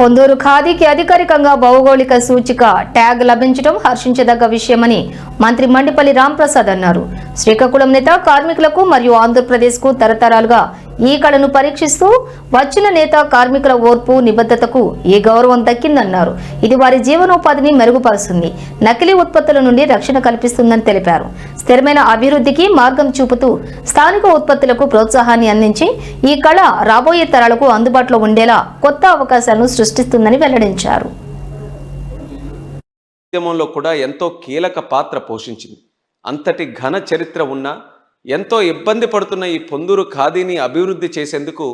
పొందూరు ఖాదీకి అధికారికంగా భౌగోళిక సూచిక ట్యాగ్ లభించడం హర్షించదగ్గ విషయమని మంత్రి మండిపల్లి రాంప్రసాద్ అన్నారు. శ్రీకాకుళం నేత కార్మికులకు మరియు ఆంధ్రప్రదేశ్కు తరతరాలుగా ఈ కళను పరీక్షిస్తూ వచ్చిన నేత కార్మికుల ఓర్పు నిబద్ధతకు ఈ గౌరవం దక్కిందన్నారు. ఇది వారి జీవనోపాధిని మెరుగుపరుస్తుంది, నకిలీ ఉత్పత్తుల నుండి రక్షణ కల్పిస్తుందని తెలిపారు. స్థిరమైన అభివృద్ధికి మార్గం చూపుతూ స్థానిక ఉత్పత్తులకు ప్రోత్సాహాన్ని అందించి ఈ కళ రాబోయే తరాలకు అందుబాటులో ఉండేలా కొత్త అవకాశాలను సృష్టిస్తుందని వెల్లడించారు. ఉద్యమంలో కూడా ఎంతో కీలక పాత్ర పోషించింది. అంతటి ఘన చరిత్ర ఉన్న ఎంతో ఇబ్బంది పడుతున్న ఈ పొందూరు ఖాదీని అభివృద్ధి చేసేందుకు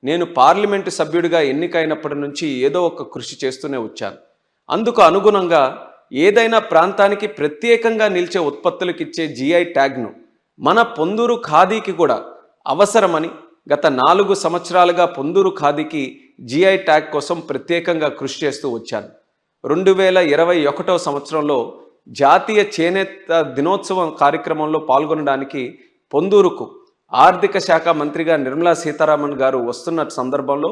నేను పార్లమెంటు సభ్యుడిగా ఎన్నికైనప్పటి నుంచి ఏదో ఒక కృషి చేస్తూనే వచ్చాను. అందుకు అనుగుణంగా ఏదైనా ప్రాంతానికి ప్రత్యేకంగా నిలిచే ఉత్పత్తులకు ఇచ్చే జిఐ ట్యాగ్ను మన పొందూరు ఖాదీకి కూడా అవసరమని గత 4 సంవత్సరాలుగా పొందూరు ఖాదీకి జిఐ ట్యాగ్ కోసం ప్రత్యేకంగా కృషి చేస్తూ వచ్చాను. 2021 సంవత్సరంలో జాతీయ చేనేత దినోత్సవం కార్యక్రమంలో పాల్గొనడానికి పొందూరుకు ఆర్థిక శాఖ మంత్రిగా నిర్మలా సీతారామన్ గారు వస్తున్న సందర్భంలో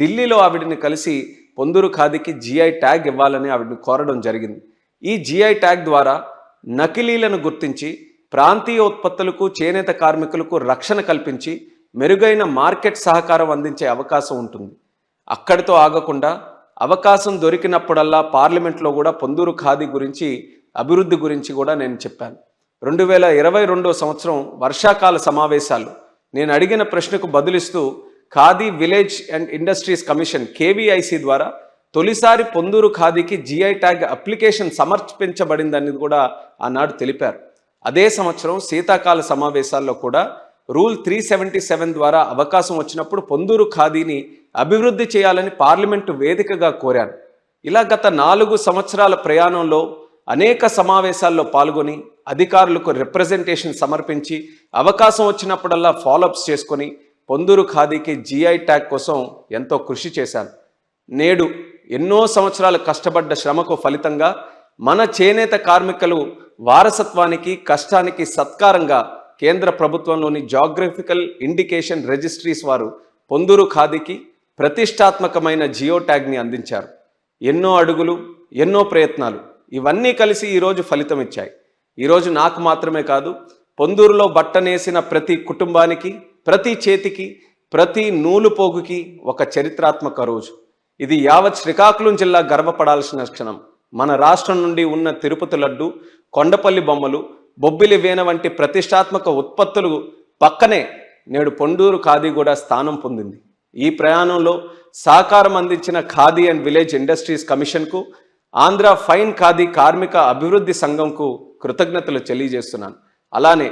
ఢిల్లీలో ఆవిడని కలిసి పొందూరు ఖాదీకి జిఐ ట్యాగ్ ఇవ్వాలని ఆవిడని కోరడం జరిగింది. ఈ జిఐ ట్యాగ్ ద్వారా నకిలీలను గుర్తించి ప్రాంతీయ ఉత్పత్తులకు చేనేత కార్మికులకు రక్షణ కల్పించి మెరుగైన మార్కెట్ సహకారం అందించే అవకాశం ఉంటుంది. అక్కడితో ఆగకుండా అవకాశం దొరికినప్పుడల్లా పార్లమెంట్లో కూడా పొందూరు ఖాదీ గురించి అభివృద్ధి గురించి కూడా నేను చెప్పాను. 2022 సంవత్సరం వర్షాకాల సమావేశాలు నేను అడిగిన ప్రశ్నకు బదులిస్తూ Khadi village and industries commission KVIC ద్వారా తొలిసారి పొందూరు ఖాదీకి జిఐ ట్యాగ్ అప్లికేషన్ సమర్పించబడిందని కూడా ఆనాడు తెలిపారు. అదే సంవత్సరం శీతాకాల సమావేశాల్లో కూడా రూల్ 377 ద్వారా అవకాశం వచ్చినప్పుడు పొందూరు ఖాదీని అభివృద్ధి చేయాలని పార్లమెంటు వేదికగా కోరాను. ఇలా గత 4 సంవత్సరాల ప్రయాణంలో అనేక సమావేశాల్లో పాల్గొని అధికారులకు రిప్రజెంటేషన్ సమర్పించి అవకాశం వచ్చినప్పుడల్లా ఫాలోఅప్స్ చేసుకొని పొందూరు ఖాదీకి జిఐ ట్యాగ్ కోసం ఎంతో కృషి చేశాను. నేడు ఎన్నో సంవత్సరాలు కష్టపడ్డ శ్రమకు ఫలితంగా మన చేనేత కార్మికులు వారసత్వానికి కష్టానికి సత్కారంగా కేంద్ర ప్రభుత్వంలోని జాగ్రఫికల్ ఇండికేషన్ రిజిస్ట్రీస్ వారు పొందూరు ఖాదీకి ప్రతిష్టాత్మకమైన జియో ట్యాగ్ని అందించారు. ఎన్నో అడుగులు, ఎన్నో ప్రయత్నాలు ఇవన్నీ కలిసి ఈరోజు ఫలితం ఇచ్చాయి. ఈరోజు నాకు మాత్రమే కాదు, పొందూరులో బట్టనేసిన ప్రతి కుటుంబానికి, ప్రతి చేతికి, ప్రతి నూలు పోగుకి ఒక చరిత్రాత్మక రోజు. ఇది యావత్ శ్రీకాకుళం జిల్లా గర్వపడాల్సిన క్షణం. మన రాష్ట్రం నుండి ఉన్న తిరుపతి లడ్డు, కొండపల్లి బొమ్మలు, బొబ్బిలి వేన వంటి ప్రతిష్టాత్మక ఉత్పత్తులు పక్కనే నేడు పొందూరు ఖాదీ కూడా స్థానం పొందింది. ఈ ప్రయాణంలో సహకారం అందించిన ఖాదీ అండ్ విలేజ్ ఇండస్ట్రీస్ కమిషన్కు, ఆంధ్ర ఫైన్ ఖాదీ కార్మిక అభివృద్ధి సంఘంకు కృతజ్ఞతలు తెలియజేస్తున్నాను. అలానే